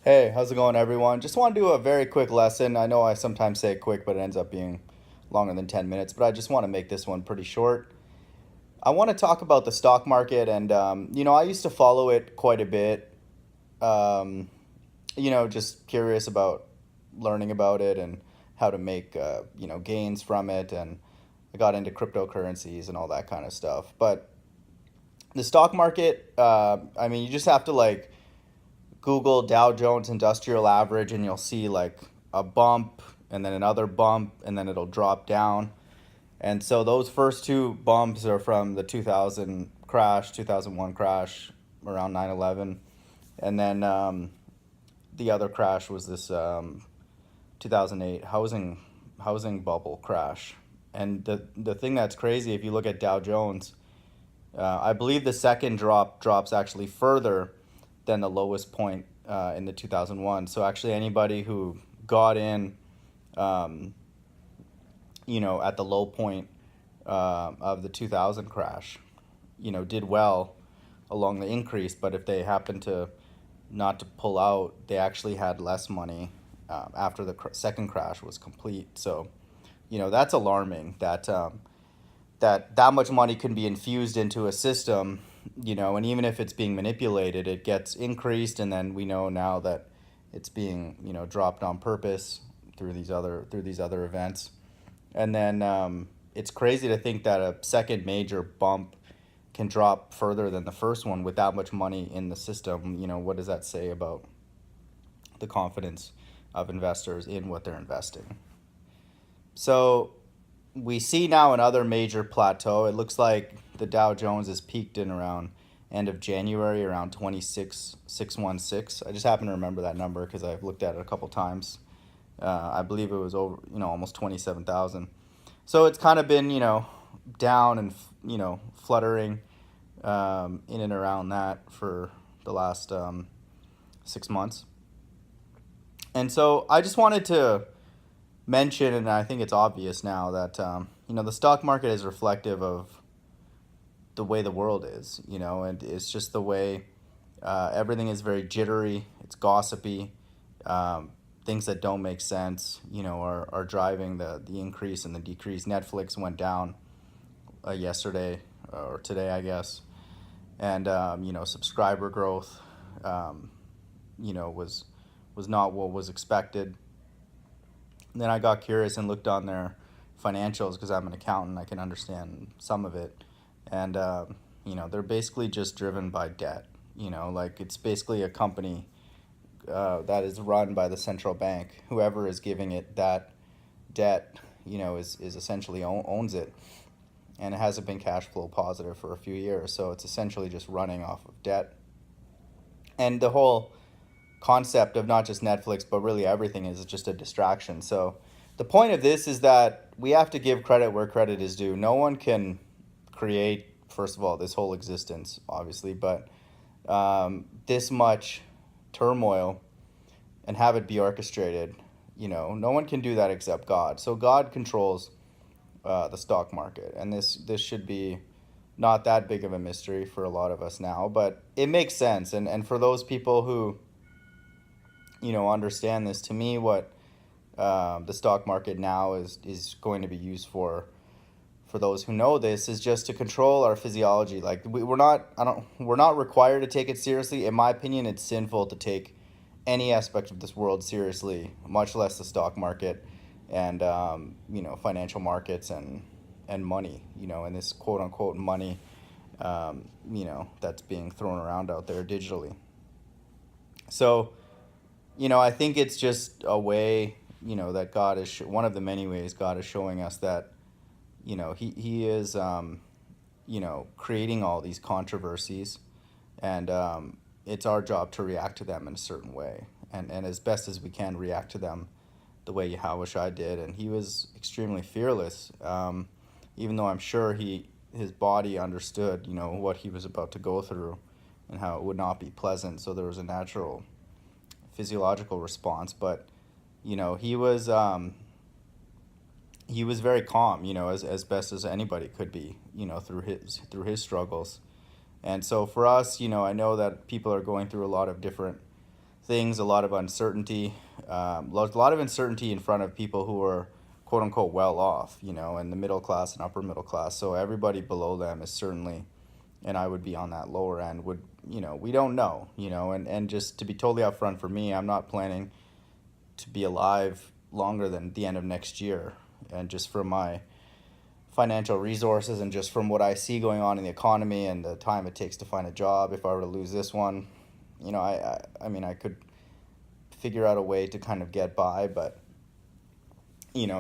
Hey, how's it going, everyone? Just want to do a very quick lesson. I know I sometimes say quick, but it ends up being longer than 10 minutes, but I just want to make this one pretty short. I want to talk about the stock market, and, I used to follow it quite a bit, um, just curious about learning about it and how to make, gains from it, and I got into cryptocurrencies and all that kind of stuff. But the stock market, you just have to, like, Google Dow Jones Industrial Average and you'll see like a bump and then another bump and then it'll drop down. And so those first two bumps are from the 2000 crash, 2001 crash around 9/11. And then the other crash was this 2008 housing bubble crash. And the thing that's crazy, if you look at Dow Jones, I believe the second drops actually further than the lowest point in the 2001. So actually, anybody who got in, um, at the low point of the 2000 crash, did well along the increase. But if they happened to not to pull out, they actually had less money after the second crash was complete. So, that's alarming that much money can be infused into a system, and even if it's being manipulated, it gets increased, and then we know now that it's being, dropped on purpose through these other events. And then it's crazy to think that a second major bump can drop further than the first one with that much money in the system. What does that say about the confidence of investors in what they're investing? So we see now another major plateau. It looks like the Dow Jones has peaked in around end of January, around 26,616. I just happen to remember that number because I've looked at it a couple times. I believe it was over, almost 27,000. So it's kind of been, down and, fluttering in and around that for the last 6 months. And so I just wanted to mention, and I think it's obvious now that the stock market is reflective of the way the world is, and it's just the way everything is very jittery. It's gossipy. Things that don't make sense, are driving the increase and the decrease. Netflix went down yesterday or today, I guess, and subscriber growth, um, was not what was expected. And then I got curious and looked on their financials because I'm an accountant. I can understand some of it, and they're basically just driven by debt. Like it's basically a company that is run by the central bank. Whoever is giving it that debt, is essentially owns it, and it hasn't been cash flow positive for a few years. So it's essentially just running off of debt, and the whole concept of not just Netflix, but really everything is just a distraction. So the point of this is that we have to give credit where credit is due. No one can create, first of all, this whole existence, obviously, but this much turmoil and have it be orchestrated. No one can do that except God. So God controls the stock market, and this should be not that big of a mystery for a lot of us now, but it makes sense. And for those people who understand this. To me, what the stock market now is going to be used for those who know this is just to control our physiology. Like we're not, we're not required to take it seriously. In my opinion, it's sinful to take any aspect of this world seriously, much less the stock market and financial markets and money. And this quote unquote money, that's being thrown around out there digitally. So I think it's just a way, that God is one of the many ways God is showing us that, he is, creating all these controversies, and it's our job to react to them in a certain way, and as best as we can react to them the way Yahushua did, and he was extremely fearless, even though I'm sure his body understood, what he was about to go through, and how it would not be pleasant. So there was a natural physiological response, but he was very calm, as best as anybody could be, through his struggles. And so for us, I know that people are going through a lot of different things, a lot of uncertainty, a lot of uncertainty in front of people who are quote unquote well off, and the middle class and upper middle class. So everybody below them is certainly, and I would be on that lower end, would, we don't know, and just to be totally upfront, for me, I'm not planning to be alive longer than the end of next year. And just from my financial resources and just from what I see going on in the economy and the time it takes to find a job, if I were to lose this one, I mean, I could figure out a way to kind of get by, but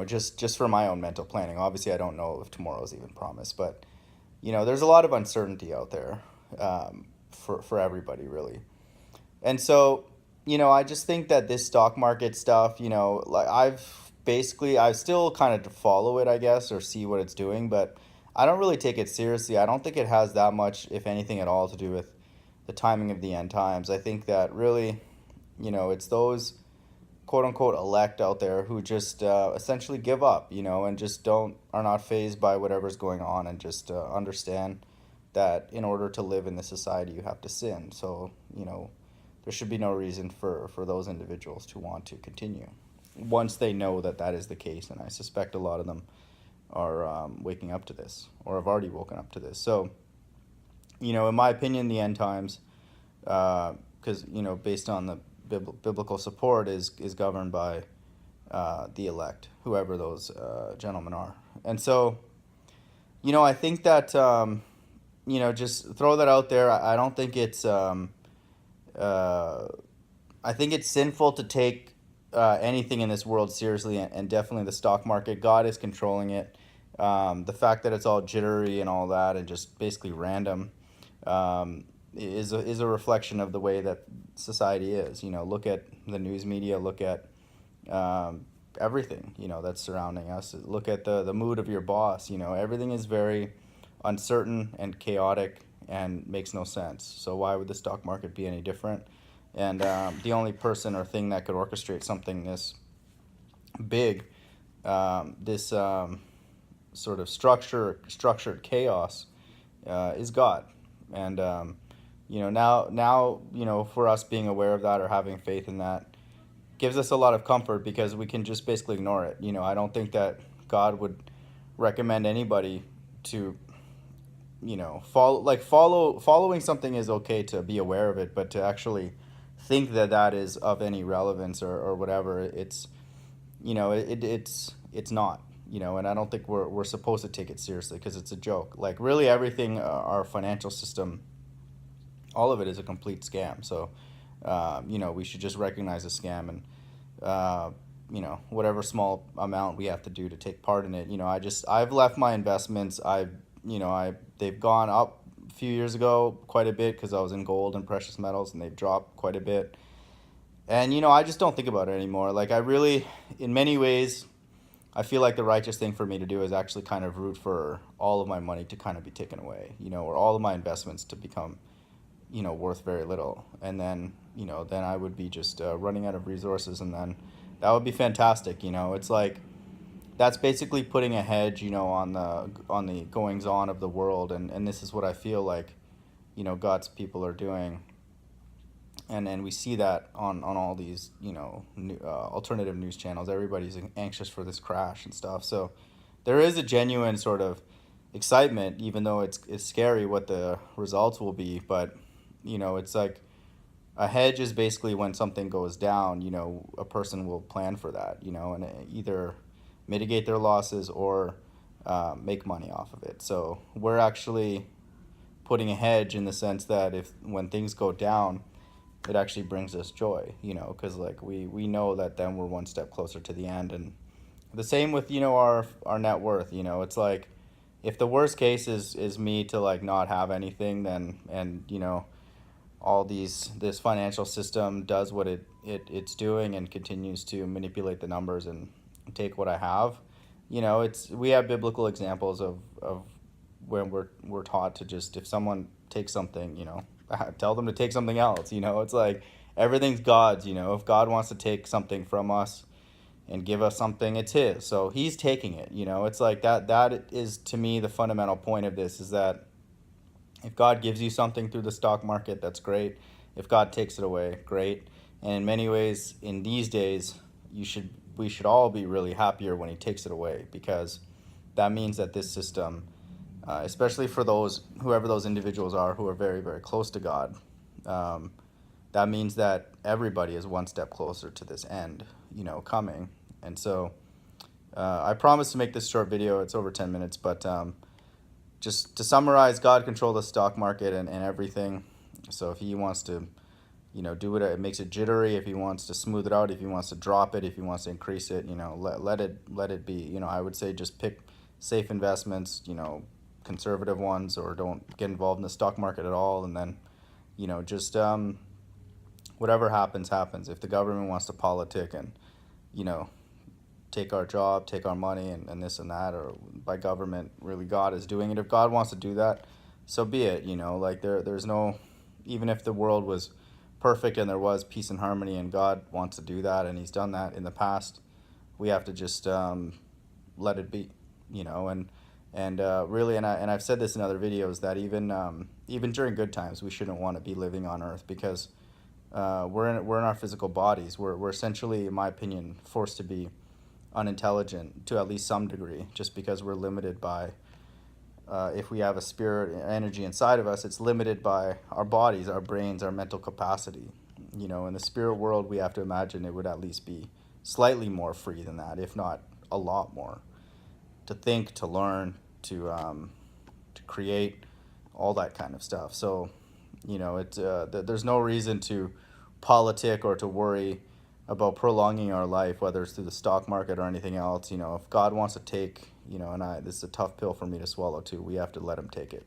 just for my own mental planning. Obviously, I don't know if tomorrow's even promised, but there's a lot of uncertainty out there, for everybody, really. And so, I just think that this stock market stuff, like I still kind of follow it, I guess, or see what it's doing, but I don't really take it seriously. I don't think it has that much, if anything at all, to do with the timing of the end times. I think that really, it's those quote unquote elect out there who just essentially give up, and just are not phased by whatever's going on, and just understand that in order to live in the society, you have to sin. So, there should be no reason for those individuals to want to continue once they know that that is the case. And I suspect a lot of them are waking up to this, or have already woken up to this. So, in my opinion, the end times, because, based on the biblical support, is governed by the elect, whoever those gentlemen are. And so, I think that, just throw that out there. I don't think it's, I think it's sinful to take anything in this world seriously, and definitely the stock market. God is controlling it. The fact that it's all jittery and all that, and just basically random, is a reflection of the way that society is. Look at the news media. Look at everything that's surrounding us. Look at the mood of your boss. Everything is very uncertain and chaotic and makes no sense. So why would the stock market be any different? And the only person or thing that could orchestrate something this big, this sort of structured chaos, is God. And now for us being aware of that, or having faith in that, gives us a lot of comfort, because we can just basically ignore it. I don't think that God would recommend anybody to following something. Is okay to be aware of it, but to actually think that that is of any relevance, or whatever, it's it's not. And I don't think we're supposed to take it seriously, because it's a joke. Like, really everything, our financial system, all of it is a complete scam. So we should just recognize a scam, and whatever small amount we have to do to take part in it. I've left my investments. They've gone up a few years ago quite a bit, because I was in gold and precious metals, and they've dropped quite a bit. And I just don't think about it anymore. Like, I really, in many ways, I feel like the righteous thing for me to do is actually kind of root for all of my money to kind of be taken away, or all of my investments to become, worth very little. And then, then I would be just running out of resources, and then that would be fantastic. It's like, that's basically putting a hedge, on the goings on of the world, and this is what I feel like, God's people are doing, and we see that on all these new, alternative news channels. Everybody's anxious for this crash and stuff. So there is a genuine sort of excitement, even though it's scary what the results will be. But it's like, a hedge is basically when something goes down, a person will plan for that, and either mitigate their losses, or make money off of it. So we're actually putting a hedge, in the sense that when things go down, it actually brings us joy, because like we know that then we're one step closer to the end. And the same with our net worth. It's like, if the worst case is me to like not have anything, then, and all this financial system does what it's doing, and continues to manipulate the numbers and take what I have. We have biblical examples of when we're taught to just, if someone takes something, tell them to take something else. It's like, everything's God's. If God wants to take something from us and give us something, it's his, so he's taking it. It's like that is, to me, the fundamental point of this, is that if God gives you something through the stock market, that's great. If God takes it away, great. And in many ways, in these days, we should all be really happier when he takes it away, because that means that this system, especially for those whoever those individuals are who are very, very close to God, um, that means that everybody is one step closer to this end, coming. And so I promise to make this short video. It's over 10 minutes, but just to summarize, God controls the stock market and everything. So if he wants to, do it makes it jittery. If he wants to smooth it out, if he wants to drop it, if he wants to increase it, let it be. I would say just pick safe investments, conservative ones, or don't get involved in the stock market at all. And then, just whatever happens, happens. If the government wants to politic and, you know, take our job, take our money, and this and that, or by government, really God is doing it. If God wants to do that, so be it. Like there's no, even if the world was perfect and there was peace and harmony and God wants to do that and he's done that in the past, we have to just let it be, and really, and I've said this in other videos, that even during good times we shouldn't want to be living on earth, because we're in our physical bodies. We're essentially, in my opinion, forced to be unintelligent to at least some degree, just because we're limited by, if we have a spirit energy inside of us, it's limited by our bodies, our brains, our mental capacity. In the spirit world, we have to imagine it would at least be slightly more free than that, if not a lot more, to think, to learn, to create, all that kind of stuff. So there's no reason to politic or to worry about prolonging our life, whether it's through the stock market or anything else. If God wants to take, this is a tough pill for me to swallow too, we have to let him take it.